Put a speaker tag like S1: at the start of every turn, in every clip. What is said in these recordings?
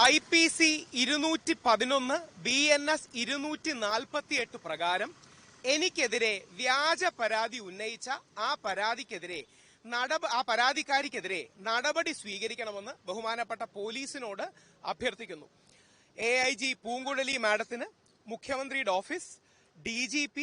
S1: IPC 211 BNS 248 പ്രകാരം എനിക്കെതിരെ വ്യാജ പരാതി ഉന്നയിച്ച ആ പരാതിക്കാരിക്കെതിരെ നടപടി സ്വീകരിക്കണമെന്ന് ബഹുമാനപ്പെട്ട പോലീസിനോട് അഭ്യർത്ഥിക്കുന്നു. AIG പൂങ്കുഴലി മാഡത്തിന്, മുഖ്യമന്ത്രിയുടെ ഓഫീസ്, DGP,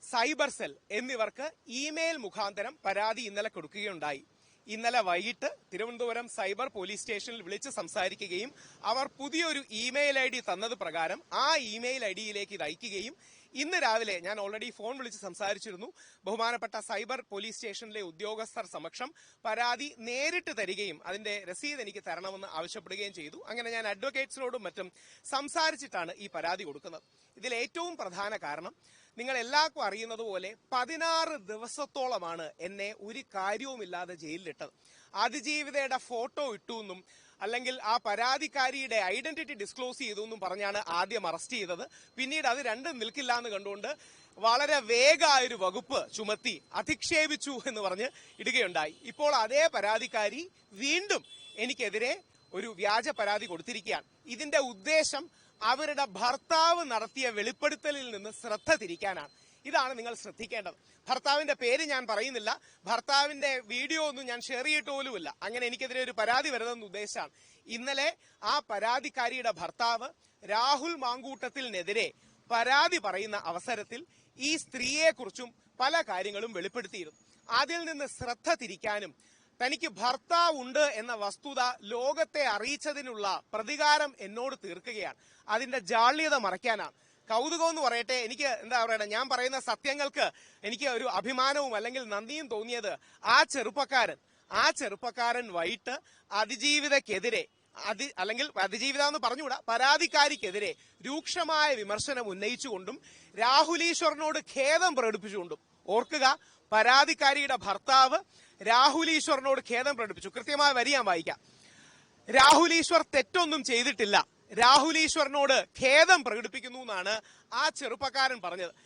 S1: സൈബർ സെൽ എന്നിവർക്ക് ഇമെയിൽ മുഖാന്തരം പരാതി ഇന്നലെ കൊടുക്കുകയുണ്ടായി. ഇന്നലെ വൈകിട്ട് തിരുവനന്തപുരം സൈബർ പോലീസ് സ്റ്റേഷനിൽ വിളിച്ച് സംസാരിക്കുകയും അവർ പുതിയൊരു ഇമെയിൽ ID തന്നത് പ്രകാരം ആ ഇമെയിൽ IDയിലേക്ക് ഇത് അയക്കുകയും ഇന്ന് രാവിലെ ഞാൻ ഓൾറെഡി ഫോൺ വിളിച്ച് സംസാരിച്ചിരുന്നു. ബഹുമാനപ്പെട്ട സൈബർ പോലീസ് സ്റ്റേഷനിലെ ഉദ്യോഗസ്ഥർ സമക്ഷം പരാതി നേരിട്ട് തരികയും അതിന്റെ രസീത് എനിക്ക് തരണമെന്ന് ആവശ്യപ്പെടുകയും ചെയ്തു. അങ്ങനെ ഞാൻ അഡ്വക്കേറ്റ്സിനോടും മറ്റും സംസാരിച്ചിട്ടാണ് ഈ പരാതി കൊടുക്കുന്നത്. ഇതിൽ ഏറ്റവും പ്രധാന കാരണം, നിങ്ങൾ എല്ലാവർക്കും അറിയുന്നത് പോലെ 16 ദിവസത്തോളമാണ് എന്നെ ഒരു കാര്യവുമില്ലാതെ ജയിലിലിട്ടത്. അതിജീവിതയുടെ ഫോട്ടോ ഇട്ടു എന്നും അല്ലെങ്കിൽ ആ പരാതിക്കാരിയുടെ ഐഡന്റിറ്റി ഡിസ്ക്ലോസ് ചെയ്തു എന്നും പറഞ്ഞാണ് ആദ്യം അറസ്റ്റ് ചെയ്തത്. പിന്നീട് അത് രണ്ടും നിൽക്കില്ല എന്ന് കണ്ടുകൊണ്ട് വളരെ വേഗമായൊരു വകുപ്പ് ചുമത്തി അധിക്ഷേപിച്ചു എന്ന് പറഞ്ഞ് ഇടുകയുണ്ടായി. ഇപ്പോൾ അതേ പരാതിക്കാരി വീണ്ടും എനിക്കെതിരെ ഒരു വ്യാജ പരാതി കൊടുത്തിരിക്കുകയാണ്. ഇതിന്റെ ഉദ്ദേശം അവരുടെ ഭർത്താവ് നടത്തിയ വെളിപ്പെടുത്തലിൽ നിന്ന് ശ്രദ്ധ തിരിക്കാനാണ്. ഇതാണ് നിങ്ങൾ ശ്രദ്ധിക്കേണ്ടത്. ഭർത്താവിന്റെ പേര് ഞാൻ പറയുന്നില്ല, ഭർത്താവിന്റെ വീഡിയോ ഒന്നും ഞാൻ ഷെയർ ചെയ്തിട്ട് പോലുമില്ല. അങ്ങനെ എനിക്കെതിരെ ഒരു പരാതി വരുന്നതെന്ന് ഉദ്ദേശിച്ചാണ്. ഇന്നലെ ആ പരാതിക്കാരിയുടെ ഭർത്താവ് രാഹുൽ മാങ്കൂട്ടത്തിനെതിരെ പരാതി പറയുന്ന അവസരത്തിൽ ഈ സ്ത്രീയെക്കുറിച്ചും പല കാര്യങ്ങളും വെളിപ്പെടുത്തിയിരുന്നു. അതിൽ നിന്ന് ശ്രദ്ധ തിരിക്കാനും തനിക്ക് ഭർത്താവുണ്ട് എന്ന വസ്തുത ലോകത്തെ അറിയിച്ചതിനുള്ള പ്രതികാരം എന്നോട് തീർക്കുകയാണ്. അതിന്റെ ജാള്യത മറയ്ക്കാനാണ്. കൗതുകം എന്ന് പറയട്ടെ, എനിക്ക് എന്താ പറയണേ, ഞാൻ പറയുന്ന സത്യങ്ങൾക്ക് എനിക്ക് ഒരു അഭിമാനവും അല്ലെങ്കിൽ നന്ദിയും തോന്നിയത് ആ ചെറുപ്പക്കാരൻ വൈകിട്ട് അതിജീവിതക്കെതിരെ അല്ലെങ്കിൽ അതിജീവിത എന്ന് പറഞ്ഞുകൂടാ, പരാതിക്കാരിക്കെതിരെ രൂക്ഷമായ വിമർശനം ഉന്നയിച്ചുകൊണ്ടും രാഹുൽ ഈശ്വറിനോട് ഖേദം പ്രകടിപ്പിച്ചുകൊണ്ടും, ഓർക്കുക, പരാതിക്കാരിയുടെ ഭർത്താവ് രാഹുൽ ഈശ്വറിനോട് ഖേദം പ്രകടിപ്പിച്ചു. കൃത്യമായ വരി ഞാൻ വായിക്കാം. രാഹുൽ ഈശ്വർ തെറ്റൊന്നും ചെയ്തിട്ടില്ല, രാഹുൽ ഈശ്വറിനോട് ഖേദം പ്രകടിപ്പിക്കുന്നു എന്നാണ് ആ ചെറുപ്പക്കാരൻ പറഞ്ഞത്.